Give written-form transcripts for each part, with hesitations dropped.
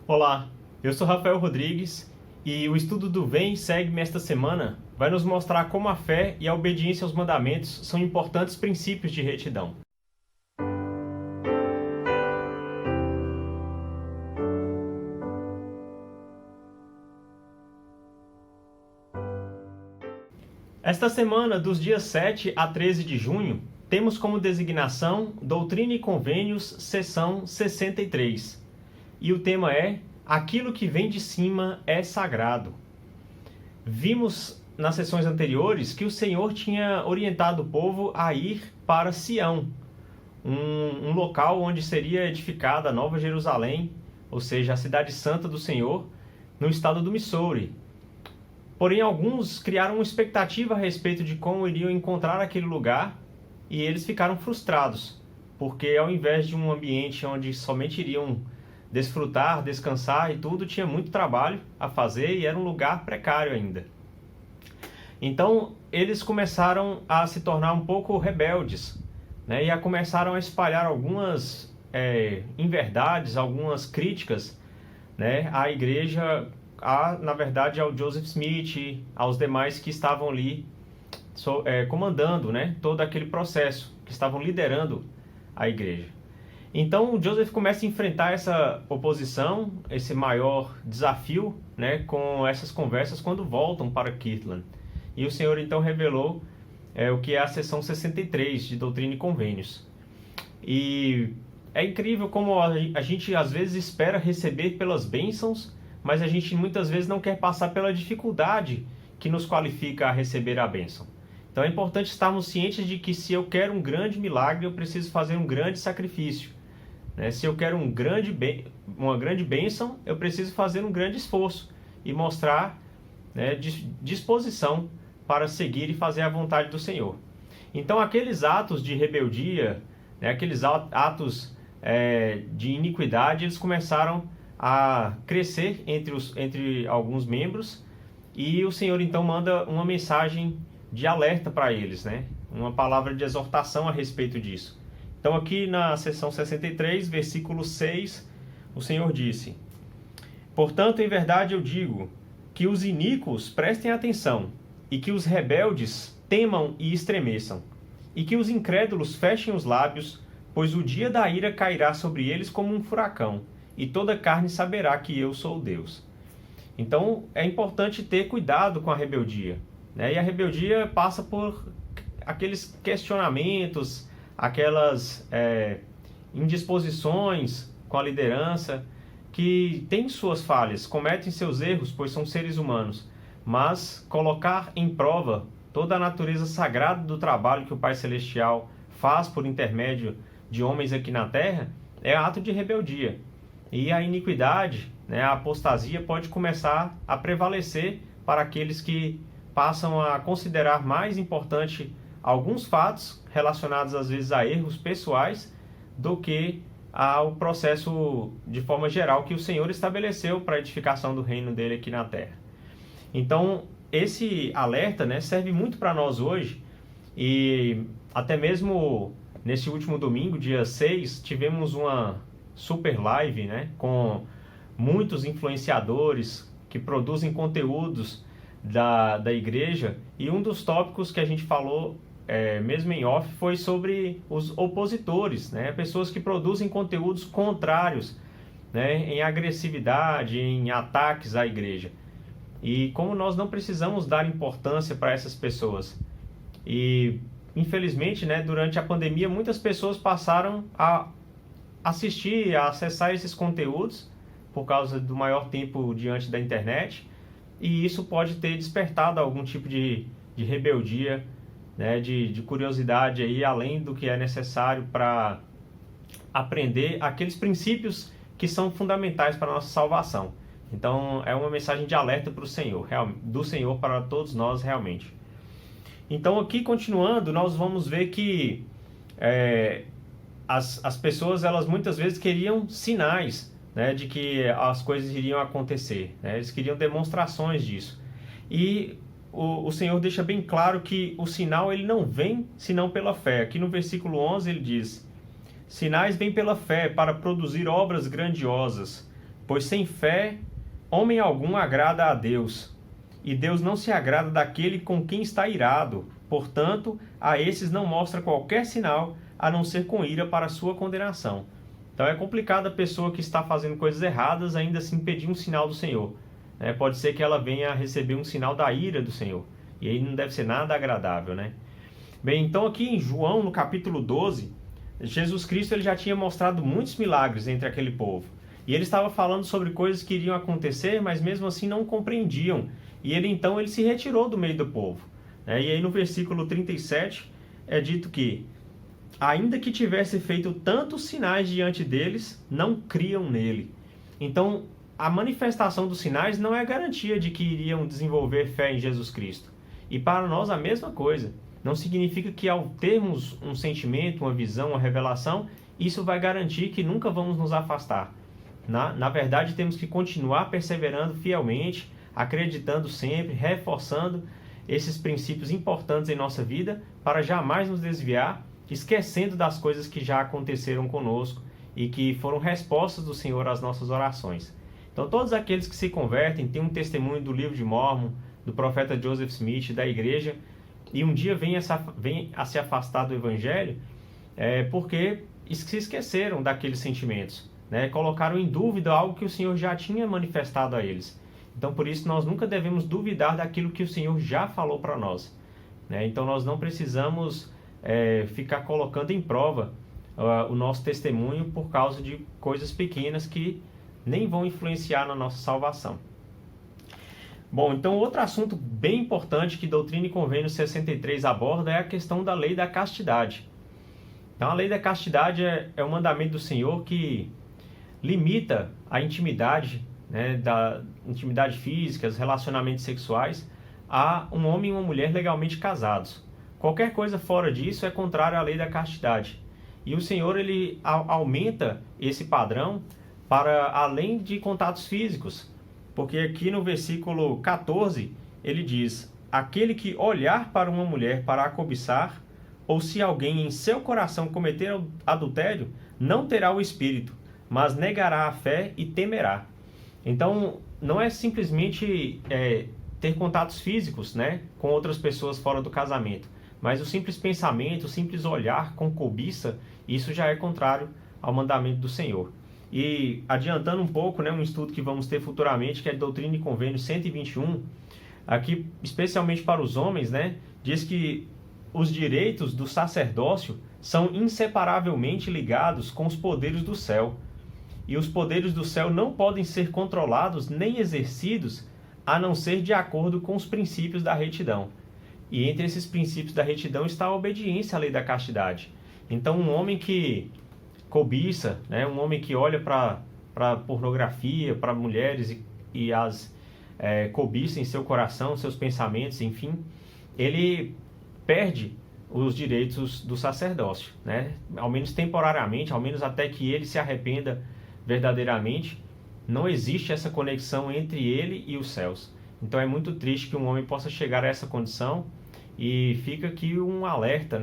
Olá, eu sou Rafael Rodrigues e o estudo do Vem Segue-me esta semana vai nos mostrar como a fé e a obediência aos mandamentos são importantes princípios de retidão. Esta semana, dos dias 7 a 13 de junho, temos como designação Doutrina e Convênios, seção 63. E o tema é Aquilo que vem de cima é sagrado. Vimos nas sessões anteriores que o Senhor tinha orientado o povo a ir para Sião, um local onde seria edificada a Nova Jerusalém, ou seja, a cidade santa do Senhor, no estado do Missouri. Porém, alguns criaram uma expectativa a respeito de como iriam encontrar aquele lugar e eles ficaram frustrados, porque ao invés de um ambiente onde somente iriam desfrutar, descansar e tudo, tinha muito trabalho a fazer e era um lugar precário ainda. Então, eles começaram a se tornar um pouco rebeldes, né, e começaram a espalhar algumas inverdades, algumas críticas, né, à igreja, na verdade ao Joseph Smith, aos demais que estavam ali comandando, né, todo aquele processo, que estavam liderando a igreja. Então, Joseph começa a enfrentar essa oposição, esse maior desafio, né, com essas conversas quando voltam para Kirtland. E o Senhor então revelou o que é a seção 63 de Doutrina e Convênios. E é incrível como a gente às vezes espera receber pelas bênçãos, mas a gente muitas vezes não quer passar pela dificuldade que nos qualifica a receber a bênção. Então é importante estarmos cientes de que se eu quero um grande milagre, eu preciso fazer um grande sacrifício. Se eu quero uma grande bênção, eu preciso fazer um grande esforço e mostrar, disposição para seguir e fazer a vontade do Senhor. Então aqueles atos de rebeldia, aqueles atos de iniquidade, eles começaram a crescer entre alguns membros, e o Senhor então manda uma mensagem de alerta para eles, uma palavra de exortação a respeito disso. Então aqui na seção 63, versículo 6, o Senhor disse: Portanto, em verdade eu digo, que os iníquos prestem atenção, e que os rebeldes temam e estremeçam, e que os incrédulos fechem os lábios, pois o dia da ira cairá sobre eles como um furacão, e toda carne saberá que eu sou Deus. Então é importante ter cuidado com a rebeldia, e a rebeldia passa por aqueles questionamentos, aquelas indisposições com a liderança, que têm suas falhas, cometem seus erros, pois são seres humanos, mas colocar em prova toda a natureza sagrada do trabalho que o Pai Celestial faz por intermédio de homens aqui na Terra é ato de rebeldia. E a iniquidade, a apostasia pode começar a prevalecer para aqueles que passam a considerar mais importante alguns fatos relacionados às vezes a erros pessoais do que ao processo de forma geral que o Senhor estabeleceu para a edificação do reino dele aqui na terra. Então esse alerta, serve muito para nós hoje, e até mesmo nesse último domingo, dia 6, tivemos uma super live, com muitos influenciadores que produzem conteúdos da igreja, e um dos tópicos que a gente falou mesmo em off, foi sobre os opositores, pessoas que produzem conteúdos contrários, em agressividade, em ataques à igreja. E como nós não precisamos dar importância para essas pessoas. E infelizmente, durante a pandemia, muitas pessoas passaram a assistir, a acessar esses conteúdos por causa do maior tempo diante da internet, e isso pode ter despertado algum tipo de rebeldia, de curiosidade aí, além do que é necessário para aprender aqueles princípios que são fundamentais para a nossa salvação. Então é uma mensagem de alerta para o Senhor, do Senhor para todos nós realmente. Então aqui continuando, nós vamos ver que as pessoas, elas muitas vezes queriam sinais, de que as coisas iriam acontecer, eles queriam demonstrações disso. E o Senhor deixa bem claro que o sinal ele não vem senão pela fé. Aqui no versículo 11 ele diz: Sinais vêm pela fé para produzir obras grandiosas. Pois sem fé, homem algum agrada a Deus, e Deus não se agrada daquele com quem está irado. Portanto, a esses não mostra qualquer sinal, a não ser com ira para a sua condenação. Então é complicado a pessoa que está fazendo coisas erradas ainda assim pedir um sinal do Senhor. Pode ser que ela venha a receber um sinal da ira do Senhor. E aí não deve ser nada agradável, né? Bem, então aqui em João, no capítulo 12, Jesus Cristo ele já tinha mostrado muitos milagres entre aquele povo. E ele estava falando sobre coisas que iriam acontecer, mas mesmo assim não compreendiam. E ele se retirou do meio do povo. E aí no versículo 37 é dito que, ainda que tivesse feito tantos sinais diante deles, não criam nele. Então, a manifestação dos sinais não é garantia de que iriam desenvolver fé em Jesus Cristo. E para nós a mesma coisa. Não significa que ao termos um sentimento, uma visão, uma revelação, isso vai garantir que nunca vamos nos afastar. Na verdade, temos que continuar perseverando fielmente, acreditando sempre, reforçando esses princípios importantes em nossa vida para jamais nos desviar, esquecendo das coisas que já aconteceram conosco e que foram respostas do Senhor às nossas orações. Então, todos aqueles que se convertem têm um testemunho do livro de Mórmon, do profeta Joseph Smith, da igreja, e um dia vem a se afastar do Evangelho, porque se esqueceram daqueles sentimentos, colocaram em dúvida algo que o Senhor já tinha manifestado a eles. Então, por isso, nós nunca devemos duvidar daquilo que o Senhor já falou para nós. Então, nós não precisamos ficar colocando em prova o nosso testemunho por causa de coisas pequenas que nem vão influenciar na nossa salvação. Bom, então outro assunto bem importante que Doutrina e Convênios 63 aborda é a questão da lei da castidade. Então, a lei da castidade é um mandamento do Senhor que limita a intimidade, da intimidade física, os relacionamentos sexuais, a um homem e uma mulher legalmente casados. Qualquer coisa fora disso é contrário à lei da castidade. E o Senhor ele aumenta esse padrão para além de contatos físicos. Porque aqui no versículo 14, ele diz: aquele que olhar para uma mulher para a cobiçar, ou se alguém em seu coração cometer adultério, não terá o espírito, mas negará a fé e temerá. Então, não é simplesmente ter contatos físicos, com outras pessoas fora do casamento, mas o simples pensamento, o simples olhar com cobiça, isso já é contrário ao mandamento do Senhor. E adiantando um pouco, um estudo que vamos ter futuramente, que é Doutrina e Convênios 121, aqui especialmente para os homens, diz que os direitos do sacerdócio são inseparavelmente ligados com os poderes do céu. E os poderes do céu não podem ser controlados nem exercidos a não ser de acordo com os princípios da retidão. E entre esses princípios da retidão está a obediência à lei da castidade. Então, um homem que cobiça, um homem que olha para pornografia, para mulheres e as cobiça em seu coração, seus pensamentos, enfim, ele perde os direitos do sacerdócio, ao menos temporariamente, ao menos até que ele se arrependa verdadeiramente. Não existe essa conexão entre ele e os céus. Então é muito triste que um homem possa chegar a essa condição, e fica aqui um alerta,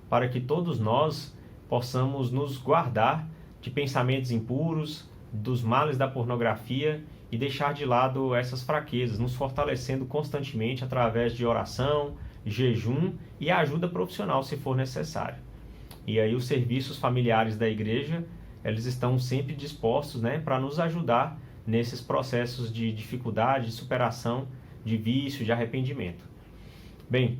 para que todos nós possamos nos guardar de pensamentos impuros, dos males da pornografia e deixar de lado essas fraquezas, nos fortalecendo constantemente através de oração, jejum e ajuda profissional se for necessário. E aí os serviços familiares da igreja, eles estão sempre dispostos, para nos ajudar nesses processos de dificuldade, de superação, de vício, de arrependimento. Bem,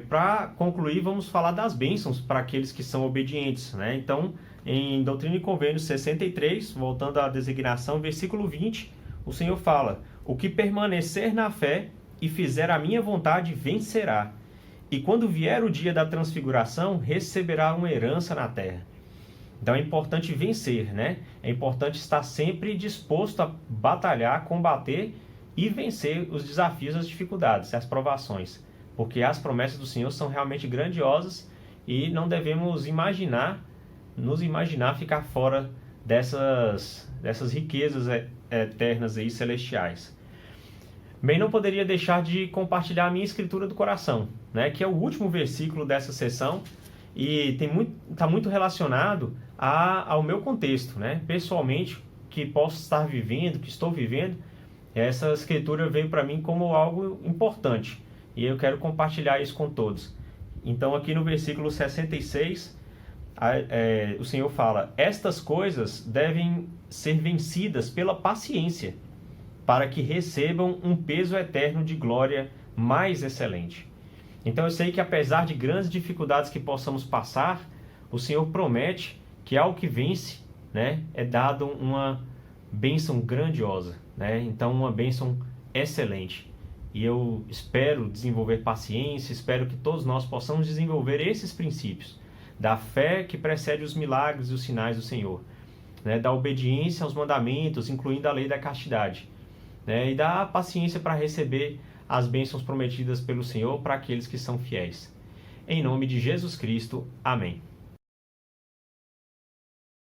para concluir, vamos falar das bênçãos para aqueles que são obedientes, Então, em Doutrina e Convênios 63, voltando à designação, versículo 20, o Senhor fala: o que permanecer na fé e fizer a minha vontade vencerá, e quando vier o dia da transfiguração, receberá uma herança na terra. Então é importante vencer, É importante estar sempre disposto a batalhar, combater e vencer os desafios, as dificuldades, as provações. Porque as promessas do Senhor são realmente grandiosas e não devemos nos imaginar ficar fora dessas riquezas eternas e celestiais. Bem, não poderia deixar de compartilhar a minha escritura do coração, que é o último versículo dessa sessão e está muito relacionado ao meu contexto. Pessoalmente, que posso estar vivendo, que estou vivendo, essa escritura veio para mim como algo importante. E eu quero compartilhar isso com todos. Então aqui no versículo 66, o Senhor fala: estas coisas devem ser vencidas pela paciência, para que recebam um peso eterno de glória mais excelente. Então eu sei que apesar de grandes dificuldades que possamos passar, o Senhor promete que ao que vence, né, é dado uma bênção grandiosa, né? Então uma bênção excelente. E eu espero desenvolver paciência, espero que todos nós possamos desenvolver esses princípios da fé que precede os milagres e os sinais do Senhor, né? Da obediência aos mandamentos, incluindo a lei da castidade, né? E da paciência para receber as bênçãos prometidas pelo Senhor para aqueles que são fiéis. Em nome de Jesus Cristo, amém.